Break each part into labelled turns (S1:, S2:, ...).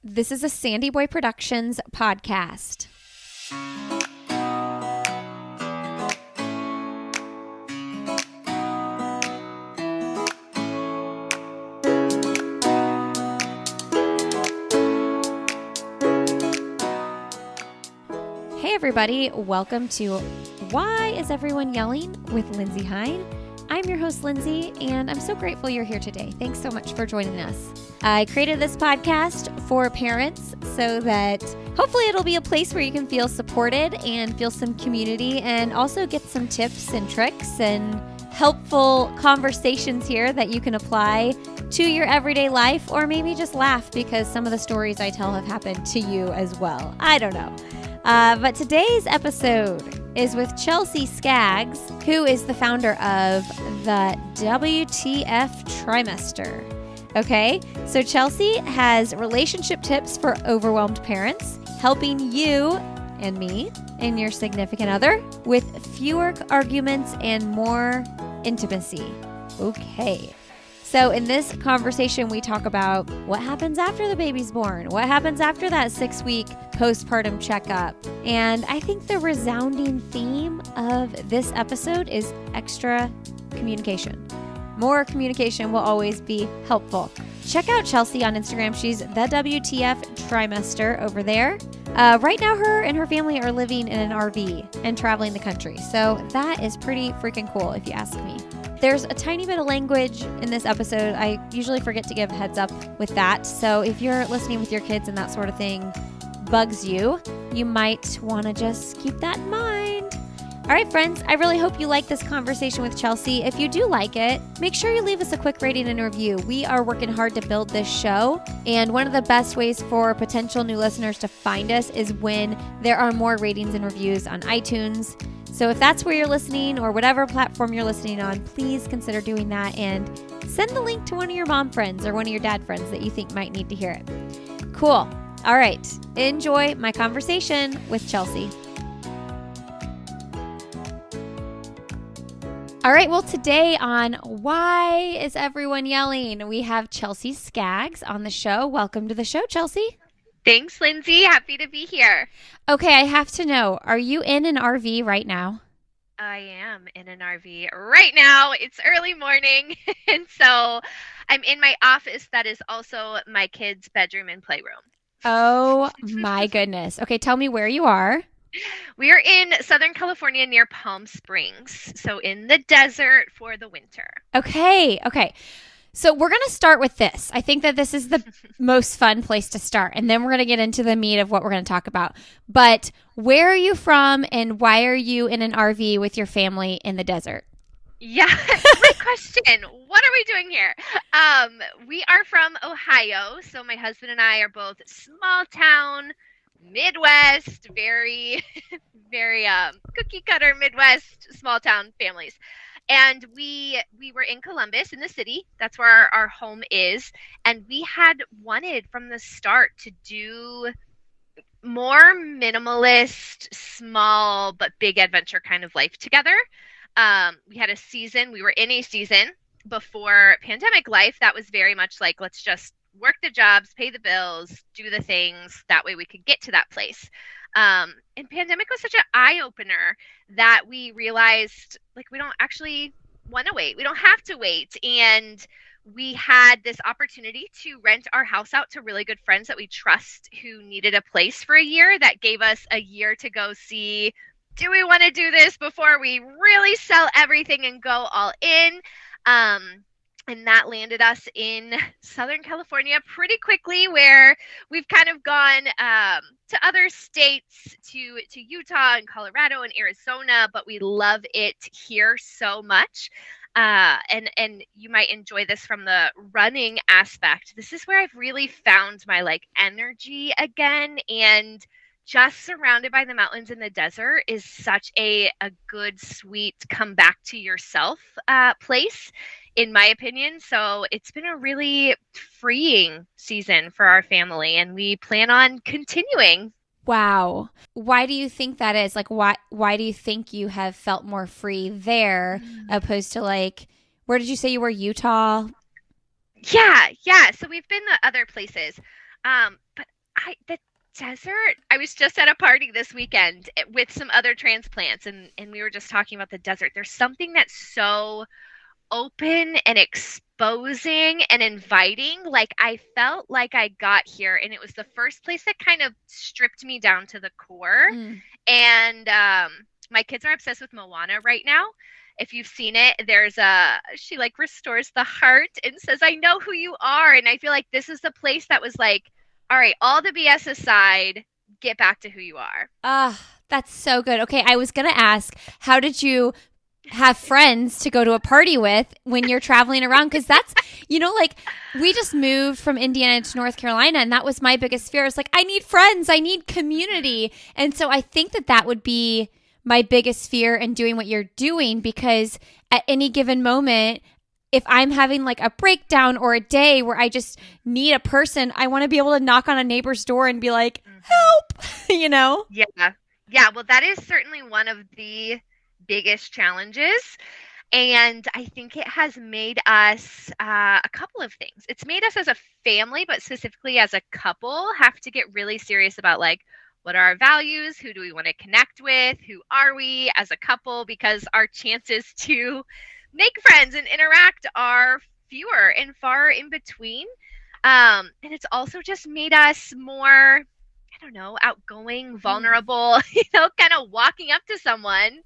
S1: This is a Sandy Boy Productions podcast. Hey everybody, welcome to Why Is Everyone Yelling with Lindsay Hine. I'm your host, Lindsay, and I'm so grateful you're here today. Thanks so much for joining us. I created this podcast for parents so that hopefully it'll be a place where you can feel supported and feel some community and also get some tips and tricks and helpful conversations here that you can apply to your everyday life, or maybe just laugh because some of the stories I tell have happened to you as well. I don't know. But today's episode is with Chelsea Skaggs, who is the founder of the WTF Trimester. Okay, so Chelsea has relationship tips for overwhelmed parents, helping you and me and your significant other with fewer arguments and more intimacy. Okay. So in this conversation, we talk about what happens after the baby's born, what happens after that 6-week postpartum checkup. And I think the resounding theme of this episode is extra communication. More communication will always be helpful. Check out Chelsea on Instagram. She's the WTF Trimester over there. Right now, her and her family are living in an RV and traveling the country. So that is pretty freaking cool if you ask me. There's a tiny bit of language in this episode. I usually forget to give a heads up with that. So if you're listening with your kids and that sort of thing bugs you, you might want to just keep that in mind. All right, friends, I really hope you like this conversation with Chelsea. If you do like it, make sure you leave us a quick rating and review. We are working hard to build this show, and one of the best ways for potential new listeners to find us is when there are more ratings and reviews on iTunes. So if that's where you're listening or whatever platform you're listening on, please consider doing that and send the link to one of your mom friends or one of your dad friends that you think might need to hear it. Cool. All right. Enjoy my conversation with Chelsea. All right, well, today on Why Is Everyone Yelling, we have Chelsea Skaggs on the show. Welcome to the show, Chelsea.
S2: Thanks, Lindsay. Happy to be here.
S1: Okay, I have to know, are you in an RV right now?
S2: I am in an RV right now. It's early morning, and so I'm in my office that is also my kids' bedroom and playroom.
S1: Oh, my goodness. Okay, tell me where you are.
S2: We are in Southern California near Palm Springs, so in the desert for the winter.
S1: Okay. So we're going to start with this. I think that this is the most fun place to start, and then we're going to get into the meat of what we're going to talk about. But where are you from, and why are you in an RV with your family in the desert?
S2: Yeah, great question. What are we doing here? We are from Ohio, so my husband and I are both small town Midwest, very, very cookie cutter Midwest small town families. And we were in Columbus in the city. That's where our home is. And we had wanted from the start to do more minimalist, small, but big adventure kind of life together. We had a season, we were in a season before pandemic life that was very much like, let's just work the jobs, pay the bills, do the things. That way we could get to that place. And pandemic was such an eye-opener that we realized, like, we don't actually want to wait. We don't have to wait. And we had this opportunity to rent our house out to really good friends that we trust who needed a place for a year. That gave us a year to go see, do we want to do this before we really sell everything and go all in? And that landed us in Southern California pretty quickly, where we've kind of gone to other states, to Utah and Colorado and Arizona, but we love it here so much. And you might enjoy this from the running aspect. This is where I've really found my energy again, and just surrounded by the mountains in the desert is such a good, sweet, come back to yourself place, in my opinion. So it's been a really freeing season for our family, and we plan on continuing.
S1: Wow. Why do you think that is? Why do you think you have felt more free there opposed to where did you say you were? Utah?
S2: Yeah. So we've been to other places. But The desert. I was just at a party this weekend with some other transplants, and we were just talking about the desert. There's something that's so open and exposing and inviting. Like I felt like I got here, and it was the first place that kind of stripped me down to the core.
S1: Mm.
S2: And my kids are obsessed with Moana right now. If you've seen it, she like restores the heart and says, I know who you are. And I feel like this is the place that was like, all right, all the BS aside, get back to who you are.
S1: Ah, that's so good. Okay, I was going to ask, how did you have friends to go to a party with when you're traveling around? Because that's, like we just moved from Indiana to North Carolina, and that was my biggest fear. It's like, I need friends, I need community. And so I think that would be my biggest fear in doing what you're doing, because at any given moment, if I'm having like a breakdown or a day where I just need a person, I want to be able to knock on a neighbor's door and be like, help,
S2: Yeah. Yeah. Well, that is certainly one of the biggest challenges. And I think it has made us a couple of things. It's made us as a family, but specifically as a couple, have to get really serious about like, what are our values? Who do we want to connect with? Who are we as a couple? Because our chances to make friends and interact are fewer and far in between. And it's also just made us more, I don't know, outgoing, vulnerable, kind of walking up to someone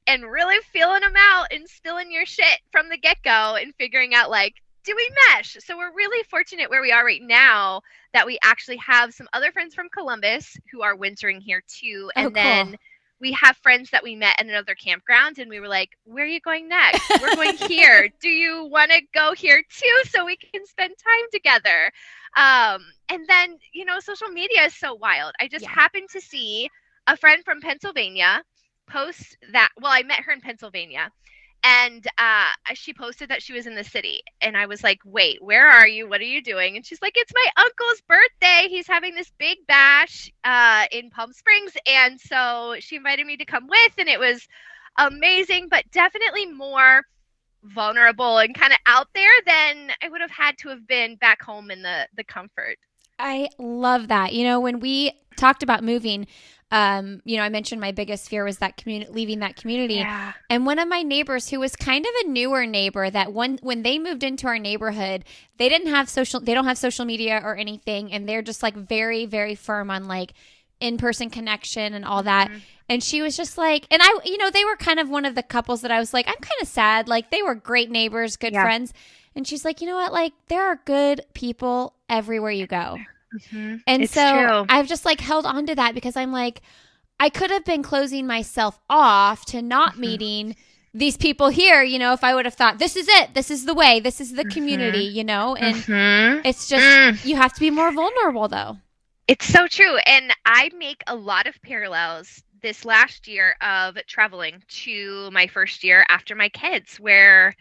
S2: and really feeling them out and spilling your shit from the get-go and figuring out like, do we mesh? So we're really fortunate where we are right now that we actually have some other friends from Columbus who are wintering here too. And then we have friends that we met at another campground, and we were like, where are you going next? We're going here. Do you want to go here too so we can spend time together? And then, social media is so wild. I just happened to see a friend from Pennsylvania post that. Well, I met her in Pennsylvania. And she posted that she was in the city. And I was like, wait, where are you? What are you doing? And she's like, it's my uncle's birthday. He's having this big bash in Palm Springs. And so she invited me to come with. And it was amazing, but definitely more vulnerable and kind of out there than I would have had to have been back home in the comfort.
S1: I love that. When we talked about moving, I mentioned my biggest fear was that leaving that community.
S2: Yeah.
S1: And one of my neighbors, who was kind of a newer neighbor, that when they moved into our neighborhood, they don't have social media or anything. And they're just like very, very firm on like in-person connection and all that. Mm-hmm. And she was just like, and they were kind of one of the couples that I was like, I'm kind of sad. Like they were great neighbors, good friends. And she's like, you know what? Like there are good people everywhere you go.
S2: Mm-hmm.
S1: And
S2: it's
S1: so
S2: true.
S1: I've just like held on to that, because I'm like, I could have been closing myself off to not meeting these people here, if I would have thought, this is it, this is the way, this is the community, and it's just, you have to be more vulnerable though.
S2: It's so true. And I make a lot of parallels this last year of traveling to my first year after my kids, where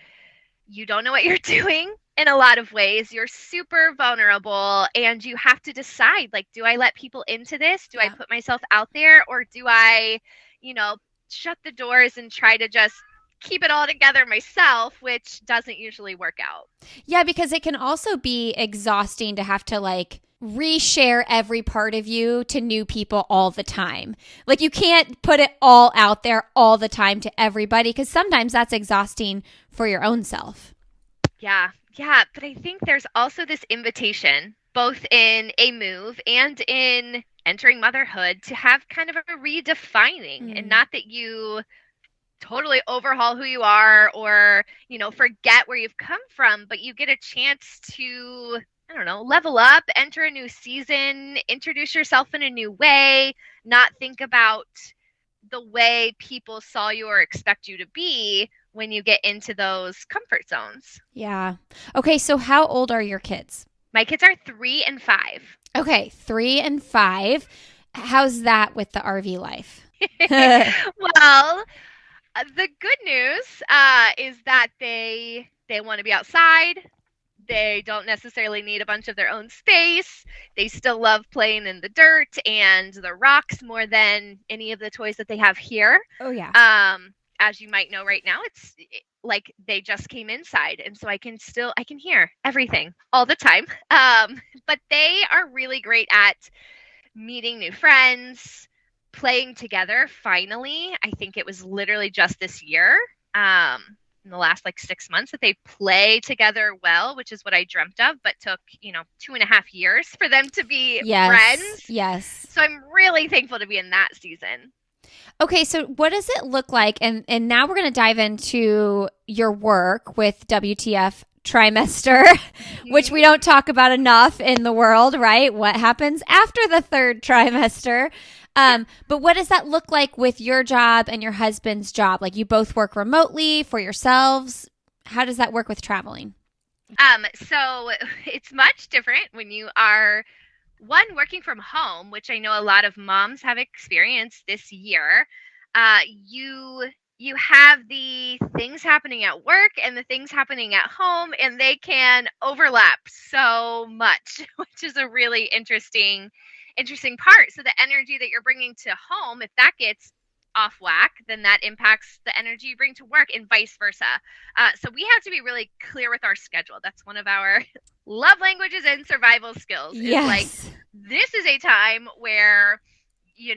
S2: you don't know what you're doing. In a lot of ways, you're super vulnerable, and you have to decide, like, do I let people into this? Do I put myself out there, or do I, shut the doors and try to just keep it all together myself, which doesn't usually work out.
S1: Yeah, because it can also be exhausting to have to like reshare every part of you to new people all the time. Like you can't put it all out there all the time to everybody, because sometimes that's exhausting for your own self.
S2: Yeah, but I think there's also this invitation, both in a move and in entering motherhood, to have kind of a redefining, and not that you totally overhaul who you are or, forget where you've come from, but you get a chance to, I don't know, level up, enter a new season, introduce yourself in a new way, not think about the way people saw you or expect you to be when you get into those comfort zones.
S1: Yeah. Okay, so how old are your kids?
S2: My kids are 3 and 5.
S1: Okay, 3 and 5. How's that with the RV life?
S2: Well, the good news is that they want to be outside. They don't necessarily need a bunch of their own space. They still love playing in the dirt and the rocks more than any of the toys that they have here.
S1: Oh, yeah.
S2: As you might know right now, it's like they just came inside, and so I can hear everything all the time. But they are really great at meeting new friends, playing together. Finally, I think it was literally just this year, in the last like 6 months, that they play together well, which is what I dreamt of, but took 2.5 years for them to be friends.
S1: Yes.
S2: So I'm really thankful to be in that season.
S1: Okay, so what does it look like? And now we're going to dive into your work with WTF Trimester, which we don't talk about enough in the world, right? What happens after the third trimester? But what does that look like with your job and your husband's job? Like, you both work remotely for yourselves. How does that work with traveling?
S2: So it's much different when you are working from home, which I know a lot of moms have experienced this year. You have the things happening at work and the things happening at home, and they can overlap so much, which is a really interesting part. So the energy that you're bringing to home, if that gets off whack, then that impacts the energy you bring to work, and vice versa. So we have to be really clear with our schedule. That's one of our love languages and survival skills.
S1: Yes.
S2: It's like, this is a time where, you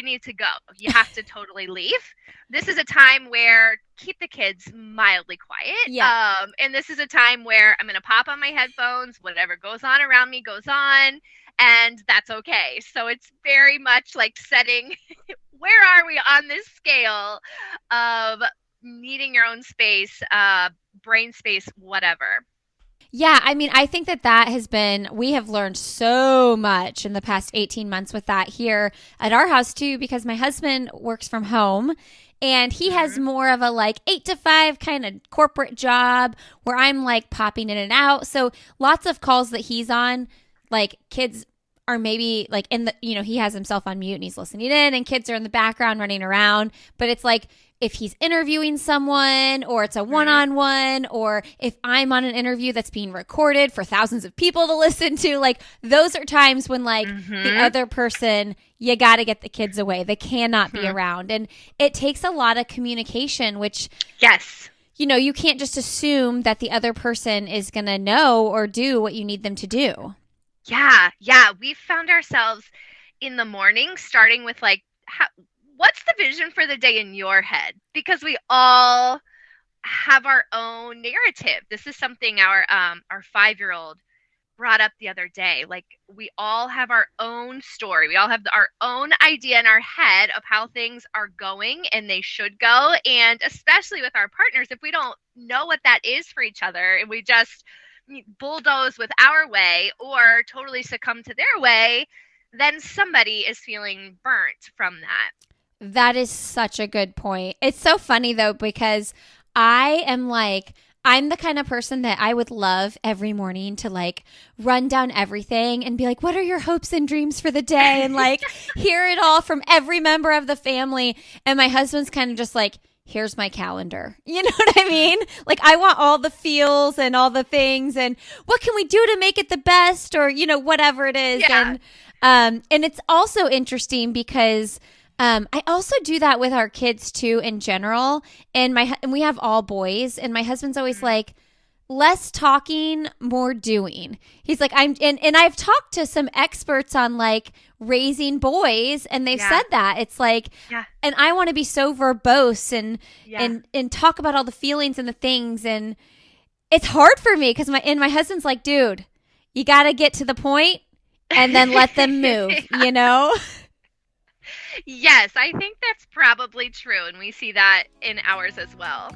S2: need to go. You have to totally leave. This is a time where keep the kids mildly quiet.
S1: Yeah.
S2: And this is a time where I'm going to pop on my headphones. Whatever goes on around me goes on. And that's okay. So it's very much like setting where are we on this scale of needing your own space, brain space, whatever.
S1: Yeah, I mean, I think that has been, we have learned so much in the past 18 months with that here at our house too, because my husband works from home and he has more of a like 8 to 5 kind of corporate job where I'm like popping in and out. So lots of calls that he's on, like kids are maybe like in the, he has himself on mute and he's listening in and kids are in the background running around. But it's like, if he's interviewing someone or it's a one-on-one, or if I'm on an interview that's being recorded for thousands of people to listen to, like those are times when like the other person, you got to get the kids away. They cannot be around. And it takes a lot of communication, which
S2: yes,
S1: you can't just assume that the other person is going to know or do what you need them to do.
S2: Yeah. We've found ourselves in the morning starting with like, what's the vision for the day in your head? Because we all have our own narrative. This is something our 5-year-old brought up the other day. Like, we all have our own story. We all have our own idea in our head of how things are going and they should go. And especially with our partners, if we don't know what that is for each other and we just bulldoze with our way or totally succumb to their way, then somebody is feeling burnt from that.
S1: That is such a good point. It's so funny though, because I'm the kind of person that I would love every morning to like run down everything and be like, what are your hopes and dreams for the day? And like hear it all from every member of the family. And my husband's kind of just like, here's my calendar. You know what I mean? Like, I want all the feels and all the things and what can we do to make it the best, or, whatever it is.
S2: Yeah.
S1: And it's also interesting because I also do that with our kids too in general. And we have all boys, and my husband's always like, less talking, more doing. He's like, and I've talked to some experts on like raising boys, and they've said that it's like, and I want to be so verbose and talk about all the feelings and the things. And it's hard for me because my husband's like, dude, you got to get to the point and then let them move,
S2: Yes, I think that's probably true, and we see that in ours as well.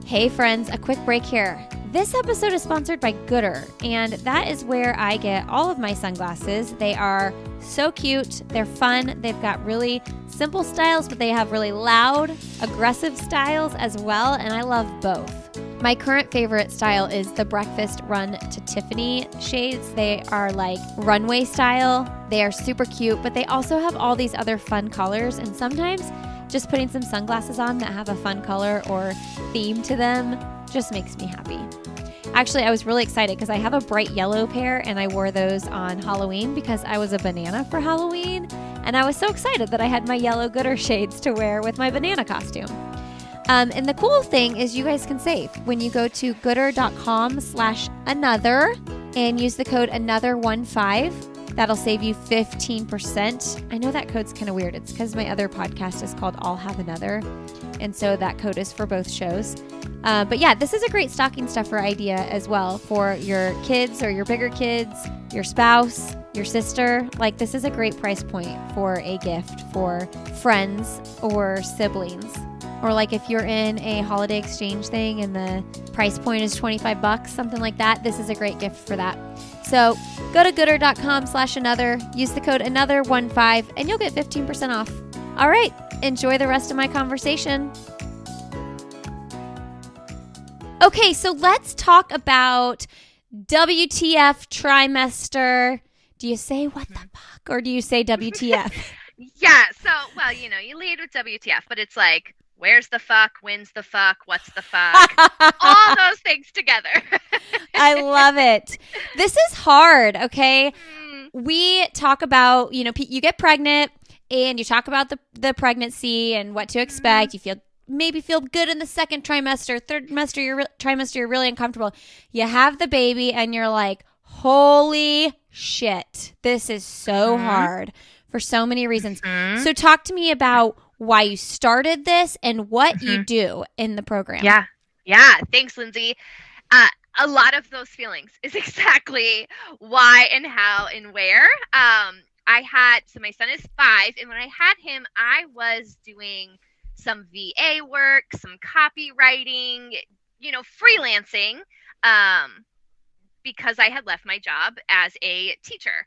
S1: Hey friends, a quick break here. This episode is sponsored by Gooder, and that is where I get all of my sunglasses. They are so cute, they're fun, they've got really simple styles, but they have really loud, aggressive styles as well, and I love both. My current favorite style is the Breakfast Run to Tiffany shades. They are like runway style. They are super cute, but they also have all these other fun colors, and sometimes just putting some sunglasses on that have a fun color or theme to them just makes me happy. Actually, I was really excited because I have a bright yellow pair, and I wore those on Halloween because I was a banana for Halloween, and I was so excited that I had my yellow Gooder shades to wear with my banana costume. And the cool thing is you guys can save when you go to gooder.com/another. and use the code another15. That'll save you 15%. I know that code's kind of weird. It's because my other podcast is called I'll Have Another. And so that code is for both shows. But yeah, this is a great stocking stuffer idea as well for your kids or your bigger kids, your spouse, your sister. Like, this is a great price point for a gift for friends or siblings. Or like if you're in a holiday exchange thing and the price point is $25, something like that, this is a great gift for that. So go to gooder.com/another, use the code another15, and you'll get 15% off. All right, enjoy the rest of my conversation. Okay, so let's talk about WTF Trimester. Do you say what the fuck or do you say WTF?
S2: Yeah, so, well, you lead with WTF, but it's like, where's the fuck, when's the fuck, what's the fuck, all those things together.
S1: I love it. This is hard, okay? We talk about, you get pregnant and you talk about the pregnancy and what to expect. You maybe feel good in the second trimester, third trimester, you're really uncomfortable. You have the baby and you're like, holy shit, this is so hard for so many reasons. So talk to me about why you started this and what you do in the program.
S2: Yeah. Thanks, Lindsay. A lot of those feelings is exactly why and how and where. So my son is 5, and when I had him, I was doing some VA work, some copywriting, freelancing, because I had left my job as a teacher.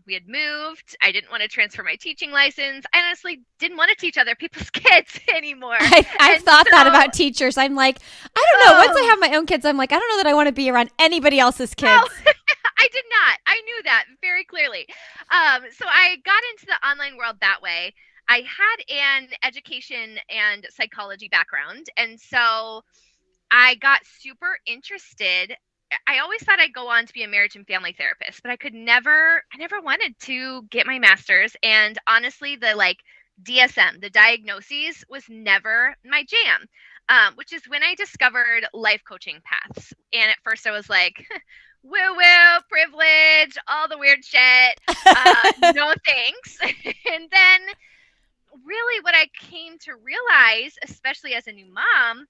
S2: We had moved. I didn't want to transfer my teaching license. I honestly didn't want to teach other people's kids anymore.
S1: I've thought that about teachers. I'm like, I don't know. Once I have my own kids, I'm like, I don't know that I want to be around anybody else's kids.
S2: No, I did not. I knew that very clearly. So I got into the online world that way. I had an education and psychology background, and so I got super interested. I always thought I'd go on to be a marriage and family therapist, but I never wanted to get my master's. And honestly, the DSM, the diagnoses, was never my jam, which is when I discovered life coaching paths. And at first I was like, woo-woo, privilege, all the weird shit, no thanks. And then really what I came to realize, especially as a new mom,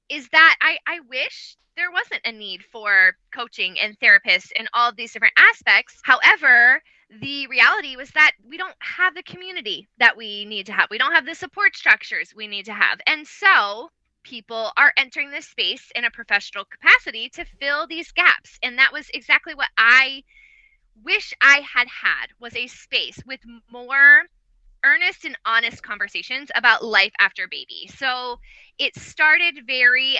S2: is that I wish there wasn't a need for coaching and therapists and all of these different aspects. However, the reality was that we don't have the community that we need to have. We don't have the support structures we need to have. And so people are entering this space in a professional capacity to fill these gaps. And that was exactly what I wish I had was a space with more earnest and honest conversations about life after baby. So it started very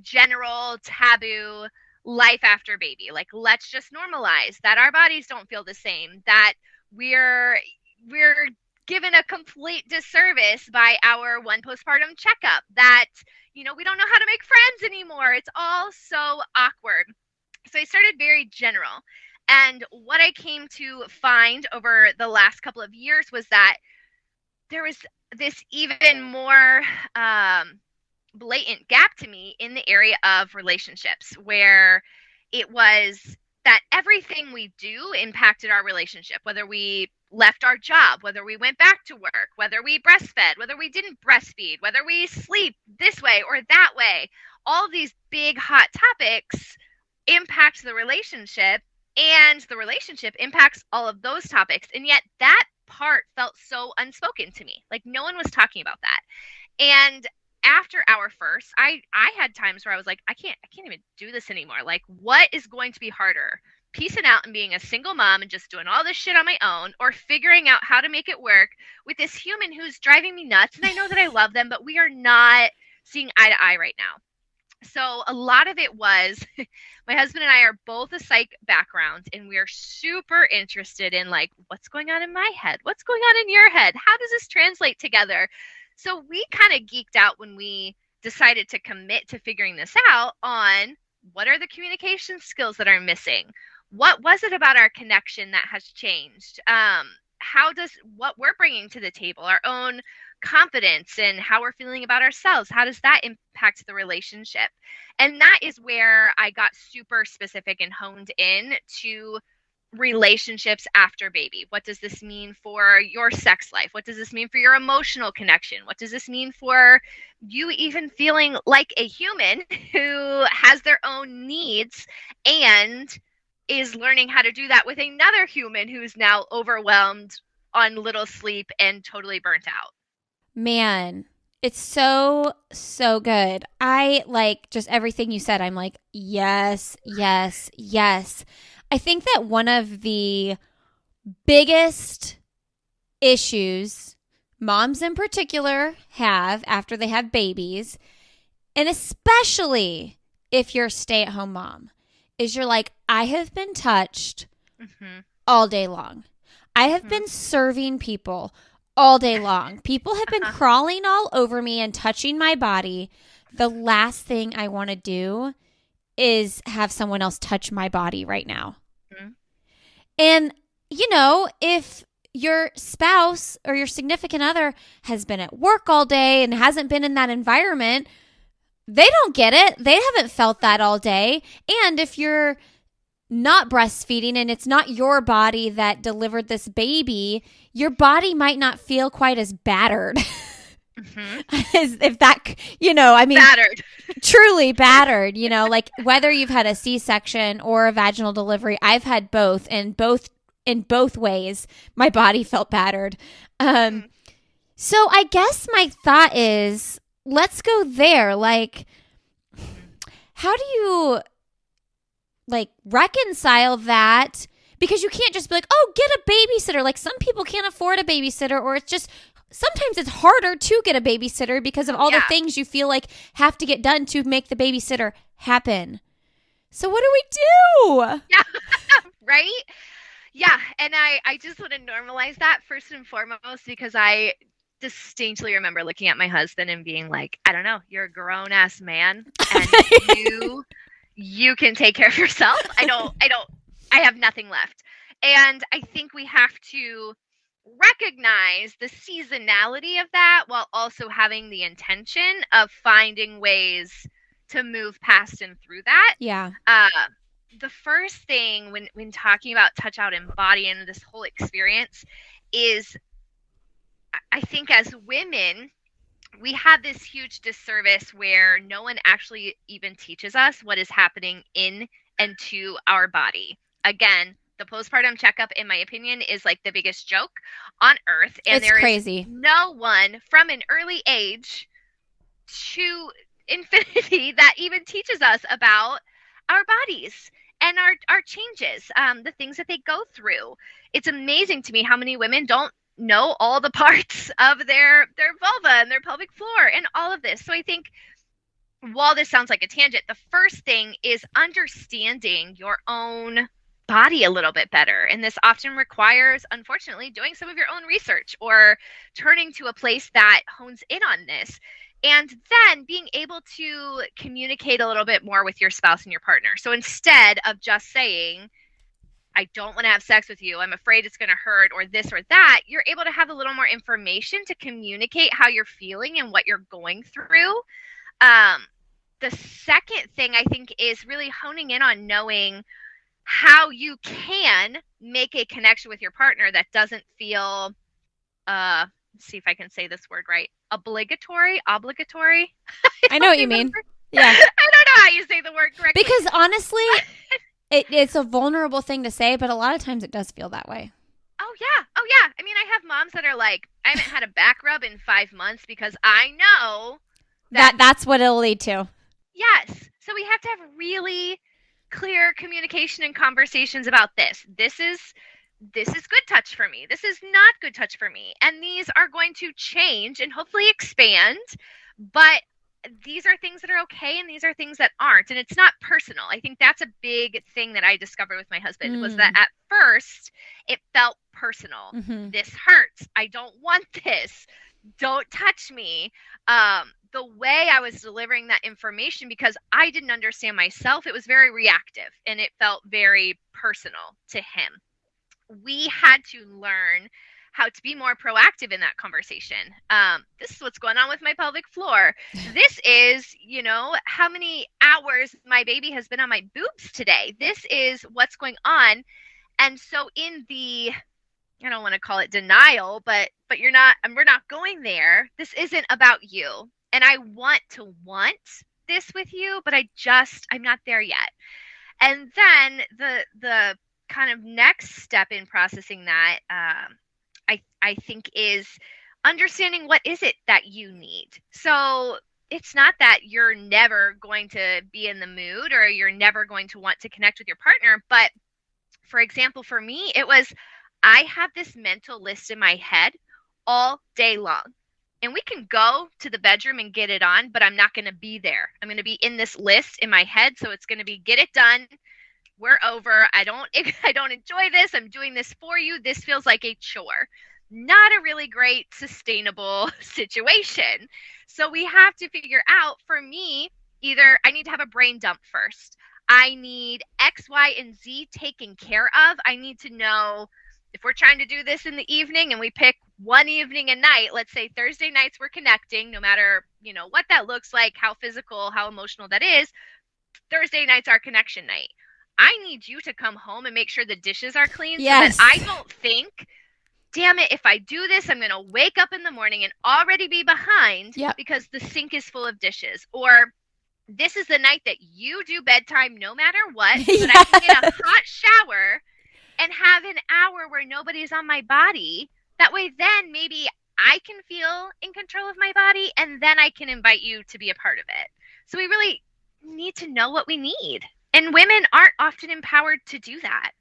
S2: general, taboo, life after baby. Like, let's just normalize that our bodies don't feel the same, that we're given a complete disservice by our one postpartum checkup, that we don't know how to make friends anymore. It's all so awkward. So I started very general. And what I came to find over the last couple of years was that there was this even more blatant gap to me in the area of relationships, where it was that everything we do impacted our relationship, whether we left our job, whether we went back to work, whether we breastfed, whether we didn't breastfeed, whether we sleep this way or that way. All of these big hot topics impact the relationship, and the relationship impacts all of those topics. And yet that part felt so unspoken to me. Like, no one was talking about that. And after our first, I had times where I was like, I can't even do this anymore. Like, what is going to be harder? Piecing out and being a single mom and just doing all this shit on my own, or figuring out how to make it work with this human who's driving me nuts. And I know that I love them, but we are not seeing eye to eye right now. So a lot of it was my husband and I are both a psych background, and we are super interested in, like, what's going on in my head? What's going on in your head? How does this translate together? So we kind of geeked out when we decided to commit to figuring this out on what are the communication skills that are missing? What was it about our connection that has changed? How does what we're bringing to the table, our own confidence and how we're feeling about ourselves. How does that impact the relationship? And that is where I got super specific and honed in to relationships after baby. What does this mean for your sex life? What does this mean for your emotional connection? What does this mean for you even feeling like a human who has their own needs and is learning how to do that with another human who's now overwhelmed, on little sleep, and totally burnt out?
S1: Man, it's so, so good. I like just everything you said. I'm like, yes, yes, yes. I think that one of the biggest issues moms in particular have after they have babies, and especially if you're a stay-at-home mom, is you're like, I have been touched all day long. I have been serving people all day long. People have been crawling all over me and touching my body. The last thing I want to do is have someone else touch my body right now. And, if your spouse or your significant other has been at work all day and hasn't been in that environment, they don't get it. They haven't felt that all day. And if you're not breastfeeding and it's not your body that delivered this baby, your body might not feel quite as battered. As if that,
S2: Battered.
S1: Truly battered, like whether you've had a C-section or a vaginal delivery. I've had both, and in both ways, my body felt battered. So I guess my thought is, let's go there. Like, how do you reconcile that? Because you can't just be like, oh, get a babysitter. Like, some people can't afford a babysitter, or it's just sometimes it's harder to get a babysitter because of all the things you feel like have to get done to make the babysitter happen. So what do we do?
S2: Yeah, right? Yeah, and I just want to normalize that first and foremost, because I distinctly remember looking at my husband and being like, I don't know, you're a grown-ass man, and you can take care of yourself. I have nothing left. And I think we have to recognize the seasonality of that while also having the intention of finding ways to move past and through that.
S1: Yeah.
S2: The first thing when talking about touch out and body and this whole experience is, I think as women, we have this huge disservice where no one actually even teaches us what is happening in and to our body. Again, the postpartum checkup, in my opinion, is like the biggest joke on earth. And
S1: it's crazy.
S2: No one from an early age to infinity that even teaches us about our bodies and our changes, the things that they go through. It's amazing to me how many women don't know all the parts of their vulva and their pelvic floor and all of this. So I think, while this sounds like a tangent, the first thing is understanding your own body a little bit better. And this often requires, unfortunately, doing some of your own research or turning to a place that hones in on this. And then being able to communicate a little bit more with your spouse and your partner. So instead of just saying, I don't want to have sex with you, I'm afraid it's going to hurt, or this or that, you're able to have a little more information to communicate how you're feeling and what you're going through. The second thing, I think, is really honing in on knowing how you can make a connection with your partner that doesn't feel, let's see if I can say this word right, obligatory.
S1: I know what you mean. Yeah.
S2: I don't know how you say the word correctly.
S1: Because honestly, it's a vulnerable thing to say, but a lot of times it does feel that way.
S2: Oh, yeah. I mean, I have moms that are like, I haven't had a back rub in 5 months because I know
S1: that's what it'll lead to.
S2: Yes. So we have to have really clear communication and conversations about this. This is good touch for me. This is not good touch for me. And these are going to change and hopefully expand, but these are things that are okay and these are things that aren't. And it's not personal. I think that's a big thing that I discovered with my husband was that at first it felt personal. Mm-hmm. This hurts. I don't want this. Don't touch me. The way I was delivering that information, because I didn't understand myself, it was very reactive and it felt very personal to him. We had to learn how to be more proactive in that conversation. This is what's going on with my pelvic floor. This is, how many hours my baby has been on my boobs today. This is what's going on. And so in the, I don't want to call it denial, but we're not going there. This isn't about you. And I want this with you, but I'm not there yet. And then the kind of next step in processing that, I think, is understanding what is it that you need. So it's not that you're never going to be in the mood or you're never going to want to connect with your partner. But for example, for me, it was, I have this mental list in my head all day long. And we can go to the bedroom and get it on, but I'm not going to be there. I'm going to be in this list in my head. So it's going to be, get it done. We're over. I don't enjoy this. I'm doing this for you. This feels like a chore. Not a really great, sustainable situation. So we have to figure out, for me, either I need to have a brain dump first. I need X, Y, and Z taken care of. I need to know if we're trying to do this in the evening and we pick one evening and night, let's say Thursday nights we're connecting, no matter, what that looks like, how physical, how emotional that is, Thursday night's our connection night. I need you to come home and make sure the dishes are clean.
S1: Yes.
S2: So that I don't think, damn it, if I do this, I'm going to wake up in the morning and already be behind because the sink is full of dishes. Or this is the night that you do bedtime no matter what, so that I can get a hot shower and have an hour where nobody's on my body. That way, then maybe I can feel in control of my body, and then I can invite you to be a part of it. So we really need to know what we need. And women aren't often empowered to do that.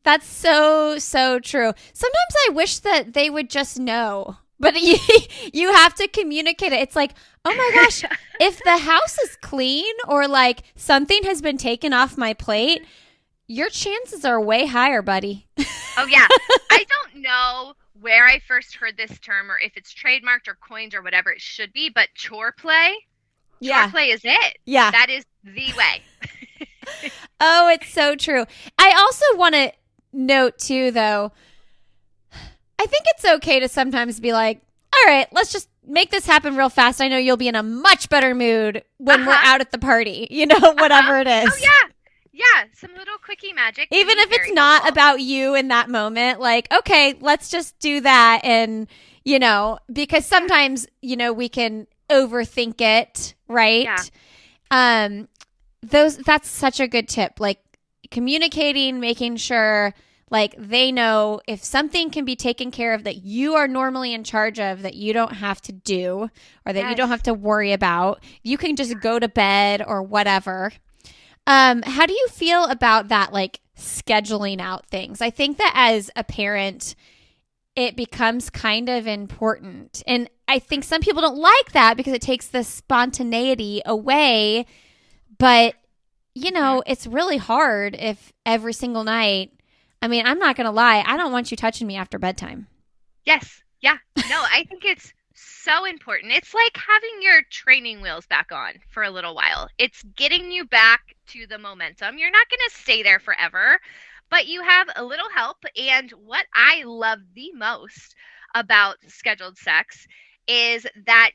S1: That's so, so true. Sometimes I wish that they would just know, but you have to communicate it. It's like, oh my gosh, if the house is clean or like something has been taken off my plate, your chances are way higher, buddy.
S2: Oh, yeah. I don't know where I first heard this term or if it's trademarked or coined or whatever it should be, but chore play. Chore play is it.
S1: Yeah.
S2: That is the way.
S1: Oh, it's so true. I also want to note too, though, I think it's okay to sometimes be like, all right, let's just make this happen real fast. I know you'll be in a much better mood when we're out at the party, whatever it is.
S2: Oh, yeah. Yeah, some little quickie magic.
S1: Even if it's not about you in that moment, like, okay, let's just do that. And, because sometimes, we can overthink it, right? Yeah. That's such a good tip. Like communicating, making sure like they know if something can be taken care of that you are normally in charge of, that you don't have to do or that you don't have to worry about. You can just go to bed or whatever. How do you feel about that, like scheduling out things? I think that as a parent, it becomes kind of important. And I think some people don't like that because it takes the spontaneity away. But, it's really hard if every single night, I mean, I'm not going to lie, I don't want you touching me after bedtime.
S2: Yes. Yeah. No, I think it's so important. It's like having your training wheels back on for a little while. It's getting you back to the momentum. You're not going to stay there forever, but you have a little help. And what I love the most about scheduled sex is that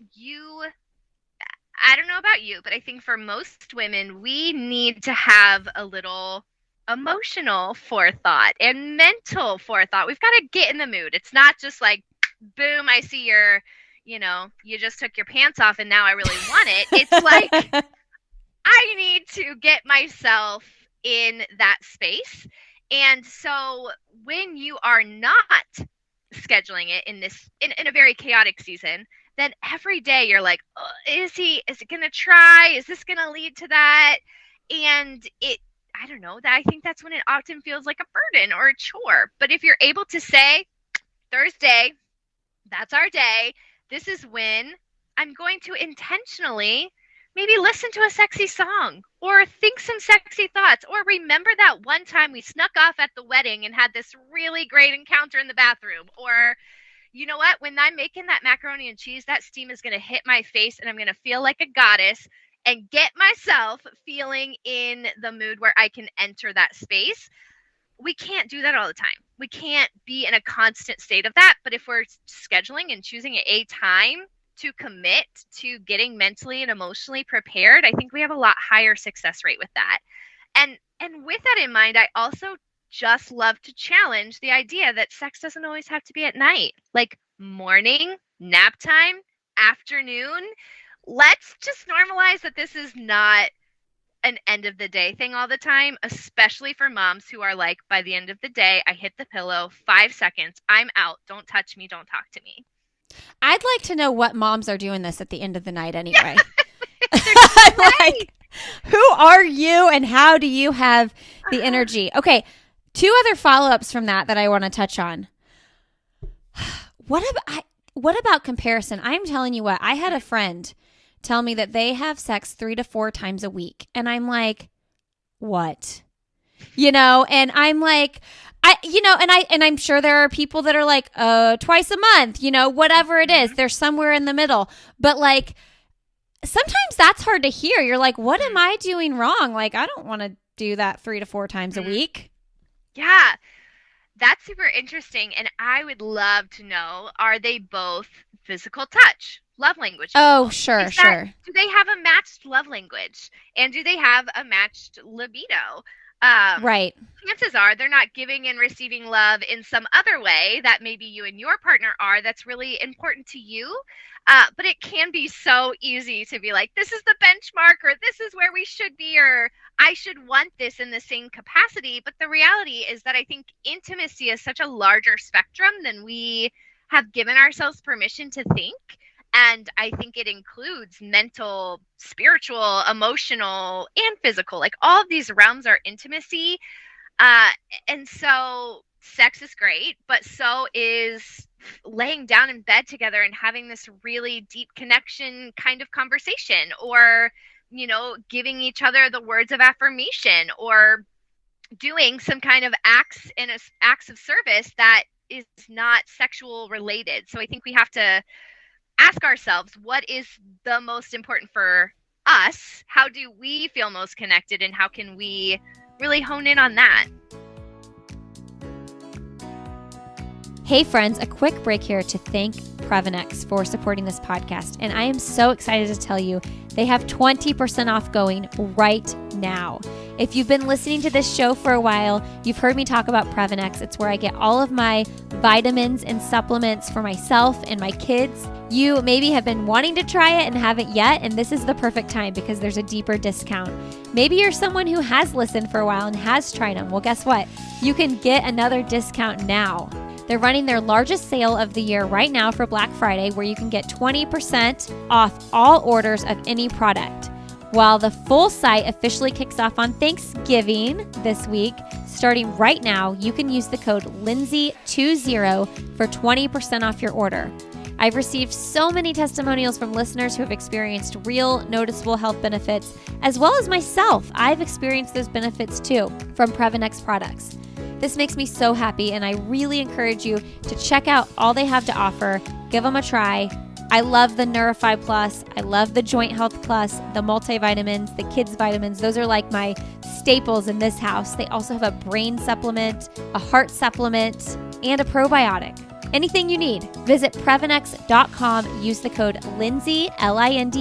S2: I don't know about you, but I think for most women, we need to have a little emotional forethought and mental forethought. We've got to get in the mood. It's not just like, boom, I see you just took your pants off and now I really want it. It's like, I need to get myself in that space. And so when you are not scheduling it in a very chaotic season, then every day you're like, oh, is it going to try? Is this going to lead to that? And I don't know, I think that's when it often feels like a burden or a chore. But if you're able to say, Thursday, that's our day. This is when I'm going to intentionally maybe listen to a sexy song or think some sexy thoughts or remember that one time we snuck off at the wedding and had this really great encounter in the bathroom. Or, you know what, when I'm making that macaroni and cheese, that steam is going to hit my face and I'm going to feel like a goddess and get myself feeling in the mood where I can enter that space. we can't do that all the time. We can't be in a constant state of that. But if we're scheduling and choosing a time to commit to getting mentally and emotionally prepared, I think we have a lot higher success rate with that. And with that in mind, I also just love to challenge the idea that sex doesn't always have to be at night. Like morning, nap time, afternoon. Let's just normalize that this is not an end of the day thing all the time, especially for moms who are like, by the end of the day, I hit the pillow, 5 seconds, I'm out. Don't touch me. Don't talk to me.
S1: I'd like to know what moms are doing this at the end of the night anyway. Like, who are you and how do you have the energy? Okay, 2 other follow-ups from that I want to touch on. What about comparison? I'm telling you what, I had a friend tell me that they have sex 3 to 4 times a week. And I'm like, what? And I'm like, and I'm sure there are people that are like, twice a month, whatever it is, they're somewhere in the middle. But like, sometimes that's hard to hear. You're like, what am I doing wrong? Like, I don't want to do that 3 to 4 times a week.
S2: Yeah, that's super interesting. And I would love to know, are they both physical touch? Love language?
S1: Oh, sure.
S2: Do they have a matched love language? And do they have a matched libido?
S1: Right.
S2: Chances are they're not giving and receiving love in some other way that maybe you and your partner are that's really important to you. But it can be so easy to be like, this is the benchmark, or this is where we should be, or I should want this in the same capacity. But the reality is that I think intimacy is such a larger spectrum than we have given ourselves permission to think. And I think it includes mental, spiritual, emotional, and physical. Like all of these realms are intimacy. And so sex is great, but so is laying down in bed together and having this really deep connection kind of conversation, or, giving each other the words of affirmation, or doing some kind of acts of service that is not sexual related. So I think we have to ask ourselves, what is the most important for us? How do we feel most connected, and how can we really hone in on that?
S1: Hey friends, a quick break here to thank Previnex for supporting this podcast. And I am so excited to tell you they have 20% off going right now. If you've been listening to this show for a while, you've heard me talk about Previnex. It's where I get all of my vitamins and supplements for myself and my kids. You maybe have been wanting to try it and haven't yet, and this is the perfect time because there's a deeper discount. Maybe you're someone who has listened for a while and has tried them. Well, guess what? You can get another discount now. They're running their largest sale of the year right now for Black Friday, where you can get 20% off all orders of any product. While the full site officially kicks off on Thanksgiving this week, starting right now, you can use the code Lindsay20 for 20% off your order. I've received so many testimonials from listeners who have experienced real, noticeable health benefits, as well as myself. I've experienced those benefits too from Previnex products. This makes me so happy, and I really encourage you to check out all they have to offer. Give them a try. I love the Neurify Plus. I love the Joint Health Plus, the multivitamins, the kids vitamins. Those are like my staples in this house. They also have a brain supplement, a heart supplement, and a probiotic. Anything you need, visit Previnex.com. Use the code Lindsay, Lindsey,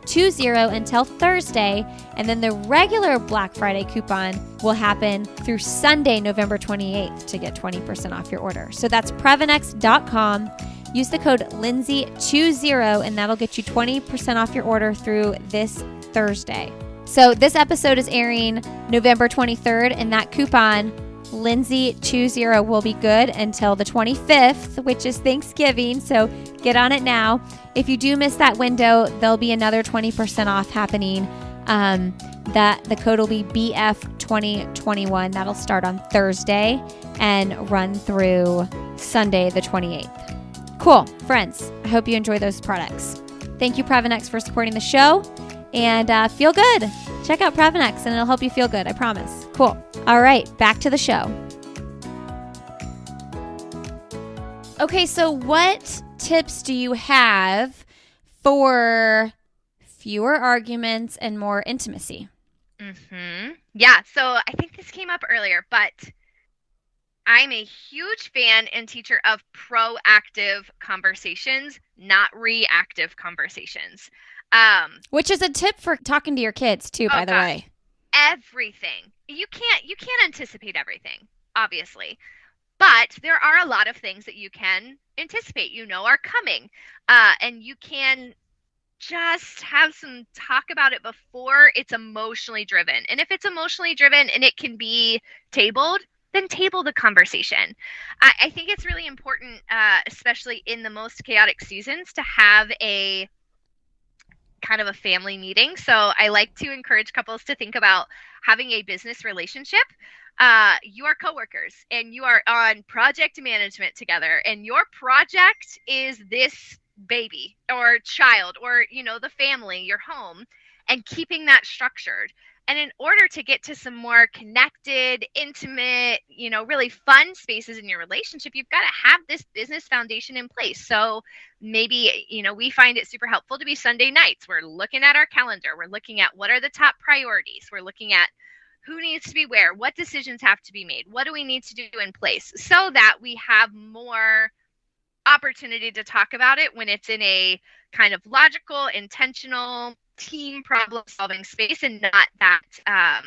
S1: 20 until Thursday, and then the regular Black Friday coupon will happen through Sunday, November 28th to get 20% off your order. So that's Previnex.com. Use the code Lindsay20, and that'll get you 20% off your order through this Thursday. So this episode is airing November 23rd, and that coupon, Lindsay20, will be good until the 25th, which is Thanksgiving. So get on it now. If you do miss that window, there'll be another 20% off happening. That the code will be BF2021. That'll start on Thursday and run through Sunday, the 28th. Cool. Friends, I hope you enjoy those products. Thank you, Previnex, for supporting the show. And feel good. Check out Previnex, and it'll help you feel good. I promise. Cool. All right. Back to the show. Okay, so what tips do you have for fewer arguments and more intimacy?
S2: Yeah, so I think this came up earlier, but I'm a huge fan and teacher of proactive conversations, not reactive conversations. Um,
S1: Which is a tip for talking to your kids too,
S2: oh
S1: by the
S2: gosh,
S1: way.
S2: everything. You can't anticipate everything, obviously. But there are a lot of things that you can anticipate, are coming. And you can just have some talk about it before it's emotionally driven. And if it's emotionally driven and it can be tabled, then table the conversation. I think it's really important, especially in the most chaotic seasons, to have a kind of a family meeting. So I like to encourage couples to think about having a business relationship. You are coworkers and you are on project management together, and your project is this baby or child or the family, your home, and keeping that structured. And in order to get to some more connected, intimate, really fun spaces in your relationship, you've got to have this business foundation in place. So maybe we find it super helpful to be Sunday nights. We're looking at our calendar, we're looking at what are the top priorities, we're looking at who needs to be where, what decisions have to be made, what do we need to do in place, so that we have more opportunity to talk about it when it's in a kind of logical, intentional team problem solving space, and not that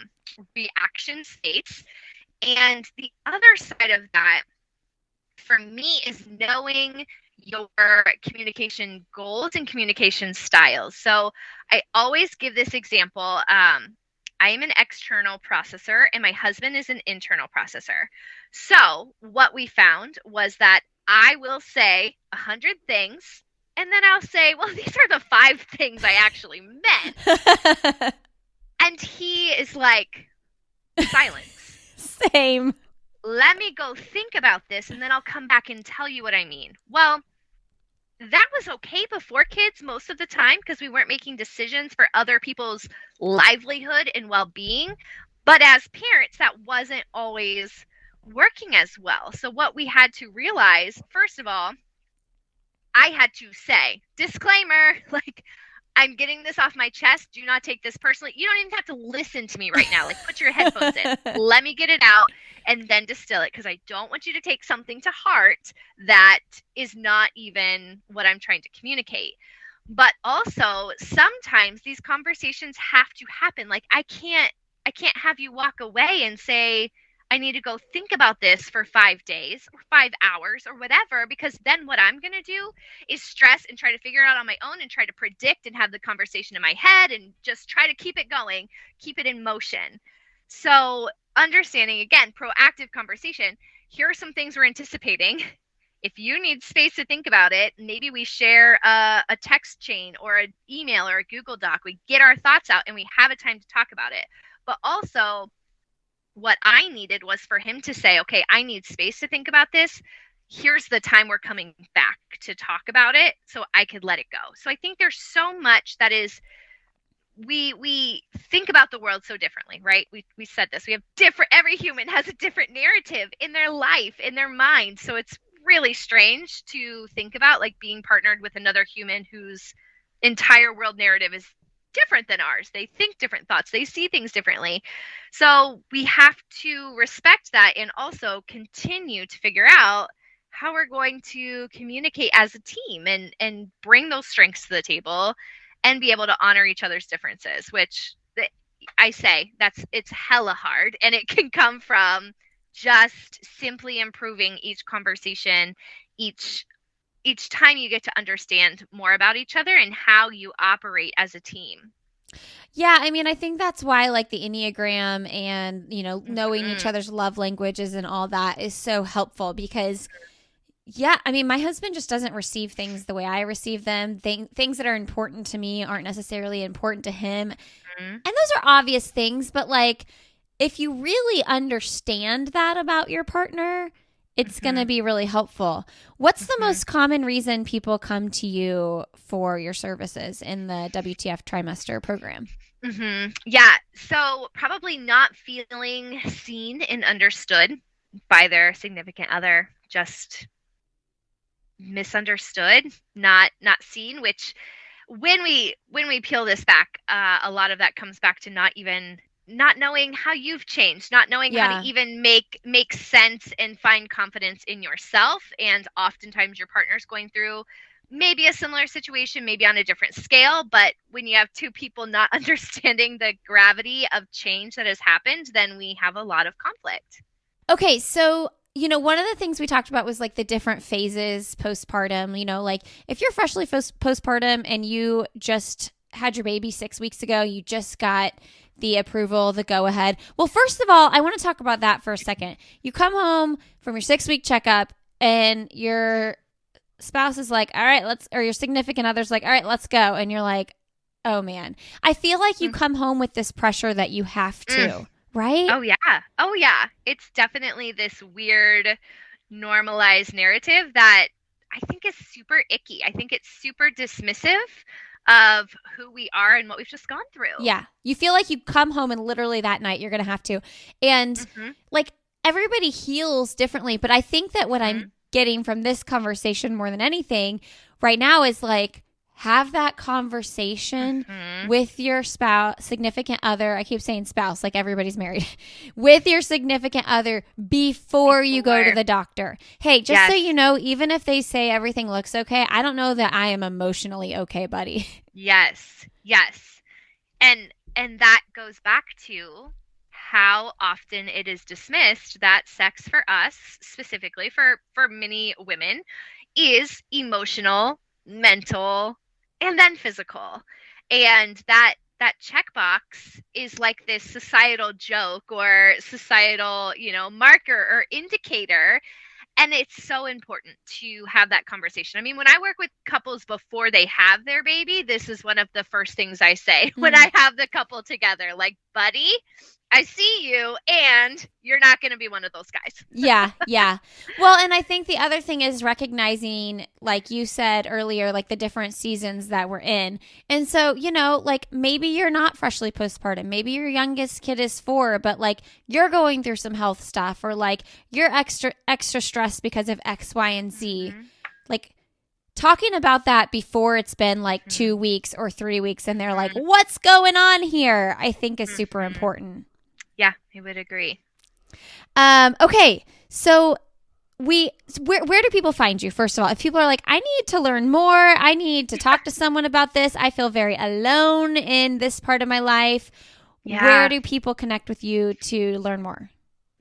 S2: reaction states. And the other side of that for me is knowing your communication goals and communication styles. So I always give this example. I am an external processor and my husband is an internal processor. So what we found was that I will say 100 things, and then I'll say, well, these are the 5 things I actually meant. And he is like, silence.
S1: Same.
S2: Let me go think about this and then I'll come back and tell you what I mean. Well, that was okay before kids most of the time because we weren't making decisions for other people's livelihood and well being. But as parents, that wasn't always working as well. So, what we had to realize, first of all, I had to say, disclaimer, like, I'm getting this off my chest. Do not take this personally. You don't even have to listen to me right now. Like, put your headphones in. Let me get it out and then distill it, because I don't want you to take something to heart that is not even what I'm trying to communicate. But also, sometimes these conversations have to happen. Like, I can't have you walk away and say, I need to go think about this for 5 days or 5 hours or whatever, because then what I'm going to do is stress and try to figure it out on my own and try to predict and have the conversation in my head and just try to keep it going, keep it in motion. So, understanding again, proactive conversation. Here are some things we're anticipating. If you need space to think about it, maybe we share a text chain or an email or a Google Doc. We get our thoughts out and we have a time to talk about it. But also, what I needed was for him to say, okay, I need space to think about this. Here's the time we're coming back to talk about it so I could let it go. So I think there's so much that is, we think about the world so differently, right? We said this. We have different, every human has a different narrative in their life, in their mind. So it's really strange to think about like being partnered with another human whose entire world narrative is different than ours. They think different thoughts, they see things differently. So we have to respect that and also continue to figure out how we're going to communicate as a team and bring those strengths to the table and be able to honor each other's differences, which I say it's hella hard, and it can come from just simply improving each conversation, each time you get to understand more about each other and how you operate as a team.
S1: Yeah, I mean, I think that's why like the Enneagram and, knowing each
S2: Mm-hmm.
S1: other's love languages and all that is so helpful because yeah, I mean, my husband just doesn't receive things the way I receive them. Things that are important to me aren't necessarily important to him. And those are obvious things, but like if you really understand that about your partner, it's going to
S2: Mm-hmm.
S1: be really helpful. What's the
S2: Mm-hmm.
S1: most common reason people come to you for your services in the WTF Trimester program?
S2: Yeah, so probably not feeling seen and understood by their significant other, just misunderstood, not seen, which when we peel this back, a lot of that comes back to not even not knowing how you've changed, not knowing how to
S1: Yeah.
S2: even make sense and find confidence in yourself. And oftentimes your partner's going through maybe a similar situation, maybe on a different scale. But when you have two people not understanding the gravity of change that has happened, then we have a lot of conflict.
S1: Okay, so one of the things we talked about was like the different phases postpartum. Like if you're freshly postpartum and you just had your baby 6 weeks ago, you just got the approval, the go ahead. Well, first of all, I want to talk about that for a second. You come home from your 6-week checkup and your spouse is like, all right, or your significant other's like, all right, let's go. And you're like, oh man. I feel like you come home with this pressure that you have to. Right?
S2: Oh, yeah. Oh, yeah. It's definitely this weird normalized narrative that I think is super icky. I think it's super dismissive of who we are and what we've just gone through.
S1: Yeah. You feel like you come home and literally that night you're going to have to. And like everybody heals differently. But I think that what I'm getting from this conversation more than anything right now is like, have that conversation with your spouse, significant other. I keep saying spouse, like everybody's married. With your significant other before you go to the doctor. Hey, just so you know, even if they say everything looks okay, I don't know that I am emotionally okay, buddy.
S2: Yes. Yes. And that goes back to how often it is dismissed that sex for us, specifically for many women, is emotional, mental, and then physical. And that checkbox is like this societal joke or societal, marker or indicator. And it's so important to have that conversation. I mean, when I work with couples before they have their baby, this is one of the first things I say when I have the couple together. Like, buddy, I see you, and you're not going to be one of those guys.
S1: Yeah. Well, and I think the other thing is recognizing, like you said earlier, like the different seasons that we're in. And so, like maybe you're not freshly postpartum. Maybe your youngest kid is 4, but like you're going through some health stuff or like you're extra stressed because of X, Y, and Z. Like talking about that before it's been like 2 weeks or 3 weeks and they're like, what's going on here? I think is super important.
S2: Yeah, I would agree.
S1: Okay, so where do people find you, first of all? If people are like, I need to learn more, I need to talk to someone about this, I feel very alone in this part of my life, where do people connect with you to learn more?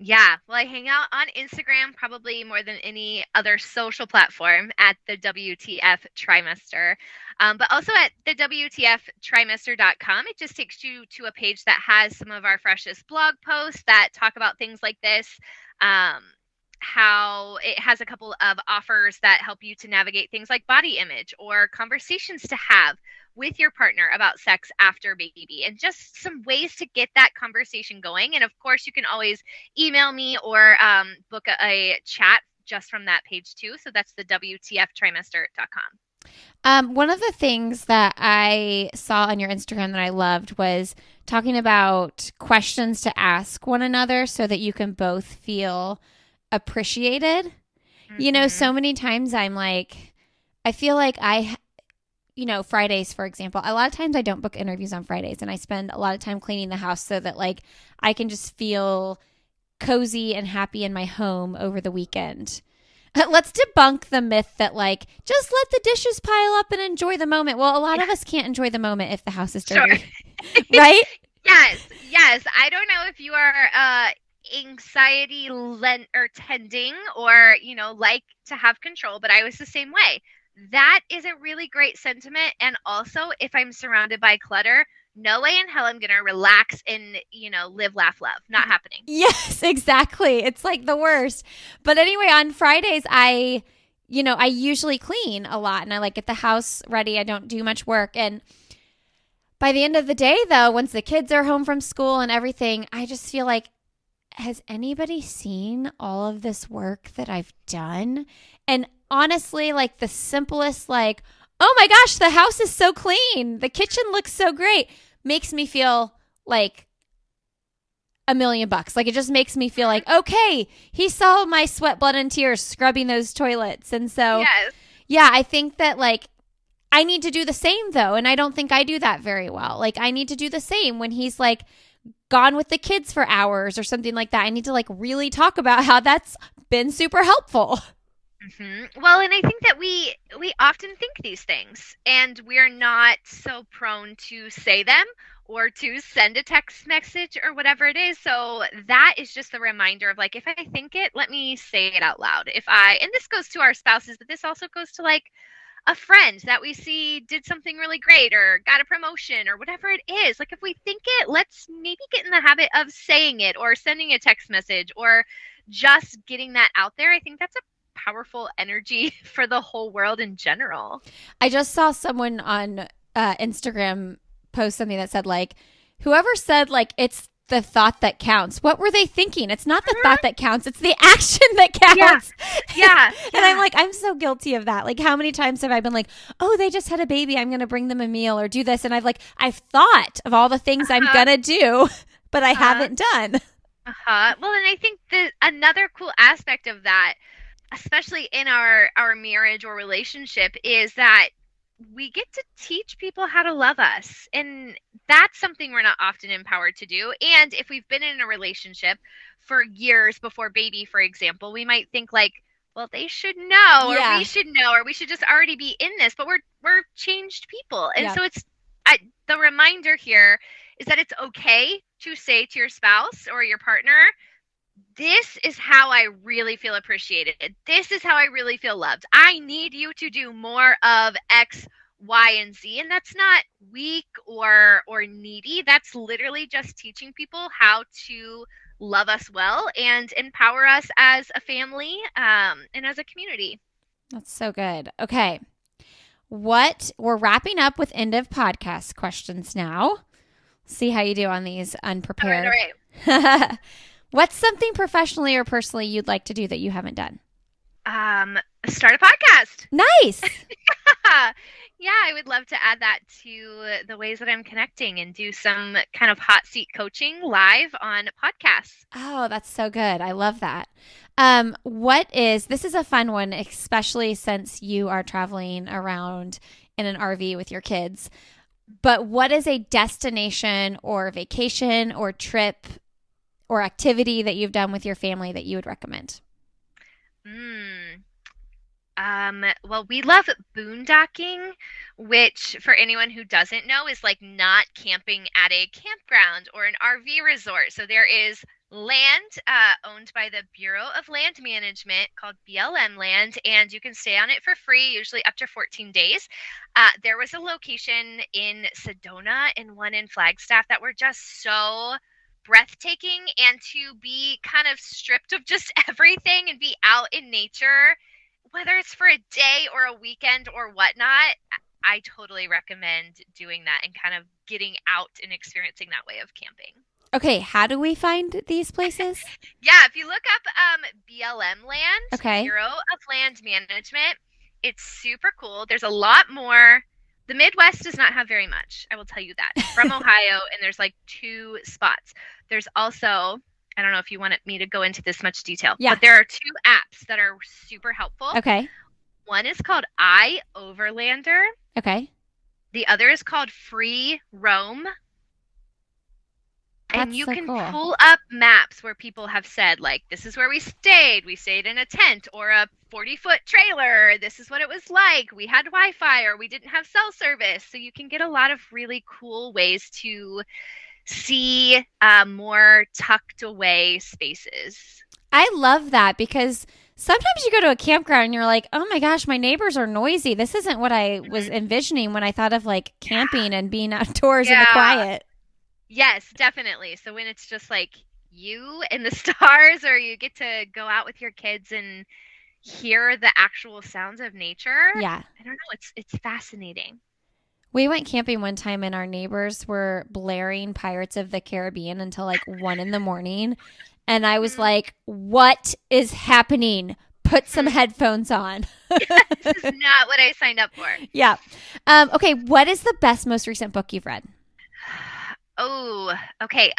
S2: Yeah, well, I hang out on Instagram probably more than any other social platform at the WTF Trimester, but also at the WTFtrimester.com. It just takes you to a page that has some of our freshest blog posts that talk about things like this, how it has a couple of offers that help you to navigate things like body image or conversations to have with your partner about sex after baby and just some ways to get that conversation going. And of course, you can always email me or book a chat just from that page too. So that's the WTFtrimester.com.
S1: One of the things that I saw on your Instagram that I loved was talking about questions to ask one another so that you can both feel appreciated. So many times I'm like, I feel like Fridays, for example, a lot of times I don't book interviews on Fridays and I spend a lot of time cleaning the house so that like I can just feel cozy and happy in my home over the weekend. Let's debunk the myth that like, just let the dishes pile up and enjoy the moment. Well, a lot of us can't enjoy the moment if the house is dirty. Sure. Right?
S2: Yes. I don't know if you are anxiety or tending or, like to have control, but I was the same way. That is a really great sentiment. And also, if I'm surrounded by clutter, no way in hell I'm going to relax and, live, laugh, love. Not happening.
S1: Yes, exactly. It's like the worst. But anyway, on Fridays, I usually clean a lot and I like get the house ready. I don't do much work. And by the end of the day, though, once the kids are home from school and everything, I just feel like, has anybody seen all of this work that I've done? And honestly, like the simplest, like, oh my gosh, the house is so clean, the kitchen looks so great, makes me feel like $1 million. Like it just makes me feel like, okay, he saw my sweat, blood, and tears scrubbing those toilets. And so, yeah, I think that like I need to do the same though. And I don't think I do that very well. Like I need to do the same when he's like gone with the kids for hours or something like that. I need to like really talk about how that's been super helpful.
S2: Well, and I think that we often think these things, and we're not so prone to say them or to send a text message or whatever it is. So that is just a reminder of like, if I think it, let me say it out loud. And this goes to our spouses, but this also goes to like a friend that we see did something really great or got a promotion or whatever it is. Like, if we think it, let's maybe get in the habit of saying it or sending a text message or just getting that out there. I think that's a powerful energy for the whole world in general.
S1: I just saw someone on Instagram post something that said like, whoever said like it's the thought that counts. What were they thinking? It's not the thought that counts. It's the action that counts.
S2: Yeah.
S1: And I'm like, I'm so guilty of that. Like, how many times have I been like, oh, they just had a baby, I'm going to bring them a meal or do this. And I've thought of all the things I'm going to do, but I haven't done.
S2: Well, and I think another cool aspect of that, especially in our marriage or relationship, is that we get to teach people how to love us. And that's something we're not often empowered to do. And if we've been in a relationship for years before baby, for example, we might think like, well, they should know, or we should know, or we should just already be in this, but we're changed people. And so the reminder here is that it's okay to say to your spouse or your partner, this is how I really feel appreciated. This is how I really feel loved. I need you to do more of X, Y, and Z. And that's not weak or needy. That's literally just teaching people how to love us well and empower us as a family and as a community.
S1: That's so good. Okay. We're wrapping up with end of podcast questions now. See how you do on these unprepared.
S2: All right.
S1: What's something professionally or personally you'd like to do that you haven't done?
S2: Start a podcast.
S1: Nice.
S2: Yeah, I would love to add that to the ways that I'm connecting and do some kind of hot seat coaching live on podcasts.
S1: Oh, that's so good. I love that. This is a fun one, especially since you are traveling around in an RV with your kids. But what is a destination or vacation or trip or activity that you've done with your family that you would recommend?
S2: Well, we love boondocking, which for anyone who doesn't know is like not camping at a campground or an RV resort. So there is land owned by the Bureau of Land Management called BLM land, and you can stay on it for free, usually up to 14 days. There was a location in Sedona and one in Flagstaff that were just so breathtaking, and to be kind of stripped of just everything and be out in nature, whether it's for a day or a weekend or whatnot, I totally recommend doing that and kind of getting out and experiencing that way of camping.
S1: Okay, how do we find these places?
S2: Yeah, if you look up BLM land, Bureau of Land Management, it's super cool. There's a lot more. The Midwest does not have very much, I will tell you that. From Ohio, and there's like 2 spots. There's also, I don't know if you want me to go into this much detail, but there are 2 apps that are super helpful.
S1: Okay.
S2: One is called iOverlander.
S1: Okay.
S2: The other is called Free Roam. And you can pull up maps where people have said, like, this is where we stayed. We stayed in a tent or a 40-foot trailer. This is what it was like. We had Wi-Fi or we didn't have cell service. So you can get a lot of really cool ways to see more tucked away spaces.
S1: I love that, because sometimes you go to a campground and you're like, oh my gosh, my neighbors are noisy. This isn't what I was envisioning when I thought of like camping and being outdoors in the quiet.
S2: Yes, definitely. So when it's just like you and the stars, or you get to go out with your kids and hear the actual sounds of nature. Yeah. I don't know. It's fascinating.
S1: We went camping one time and our neighbors were blaring Pirates of the Caribbean until like 1 a.m. And I was like, what is happening? Put some headphones on.
S2: This is not what I signed up for.
S1: Yeah. Okay. What is the best, most recent book you've read?
S2: Oh, okay.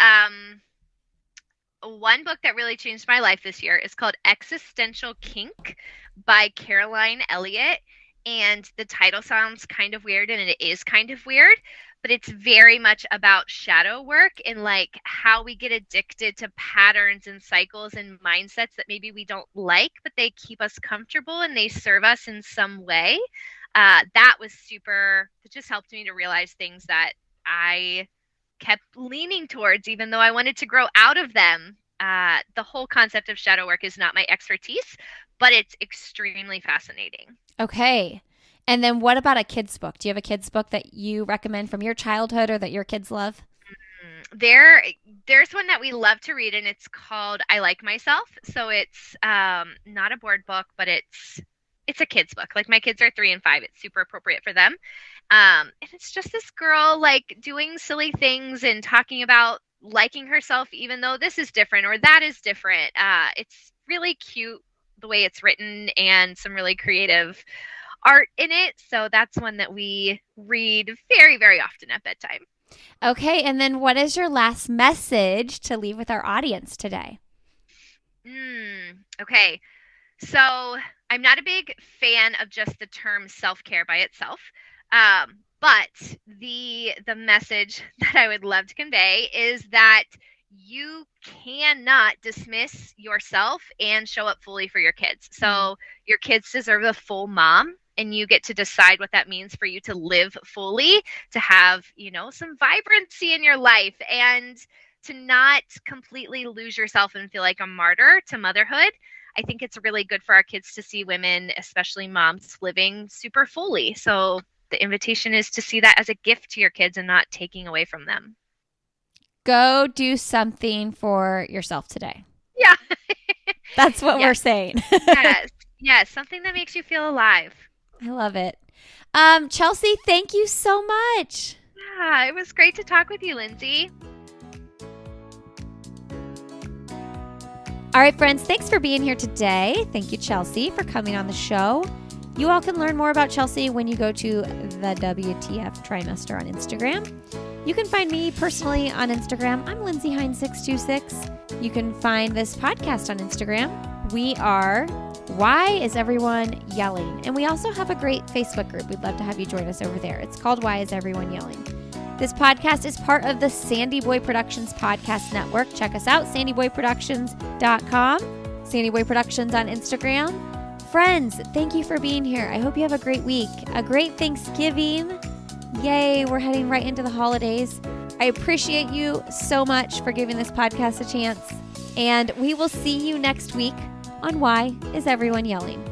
S2: One book that really changed my life this year is called Existential Kink by Caroline Elliott. And the title sounds kind of weird, and it is kind of weird, but it's very much about shadow work and like how we get addicted to patterns and cycles and mindsets that maybe we don't like, but they keep us comfortable and they serve us in some way. That was super, it just helped me to realize things that I kept leaning towards, even though I wanted to grow out of them. The whole concept of shadow work is not my expertise, but it's extremely fascinating.
S1: Okay. And then what about a kid's book? Do you have a kid's book that you recommend from your childhood or that your kids love?
S2: There's one that we love to read, and it's called I Like Myself. So it's not a board book, but it's a kid's book. Like my kids are 3 and 5. It's super appropriate for them. And it's just this girl like doing silly things and talking about liking herself, even though this is different or that is different. It's really cute the way it's written and some really creative art in it. So that's one that we read very, very often at bedtime.
S1: Okay. And then what is your last message to leave with our audience today?
S2: Okay. So I'm not a big fan of just the term self-care by itself. But the message that I would love to convey is that you cannot dismiss yourself and show up fully for your kids. So your kids deserve a full mom, and you get to decide what that means for you to live fully, to have, some vibrancy in your life, and to not completely lose yourself and feel like a martyr to motherhood. I think it's really good for our kids to see women, especially moms, living super fully. So the invitation is to see that as a gift to your kids and not taking away from them.
S1: Go do something for yourself today.
S2: Yeah.
S1: That's what we're saying.
S2: Yes. Something that makes you feel alive.
S1: I love it. Chelsea, thank you so much.
S2: Yeah, it was great to talk with you, Lindsay.
S1: All right, friends, thanks for being here today. Thank you, Chelsea, for coming on the show. You all can learn more about Chelsea when you go to the WTF Trimester on Instagram. You can find me personally on Instagram. I'm Lindsay Hine 626. You can find this podcast on Instagram. We are Why Is Everyone Yelling? And we also have a great Facebook group. We'd love to have you join us over there. It's called Why Is Everyone Yelling? This podcast is part of the Sandy Boy Productions podcast network. Check us out, sandyboyproductions.com, Sandy Boy Productions on Instagram. Friends, thank you for being here. I hope you have a great week, a great Thanksgiving. Yay, we're heading right into the holidays. I appreciate you so much for giving this podcast a chance. And we will see you next week on Why Is Everyone Yelling?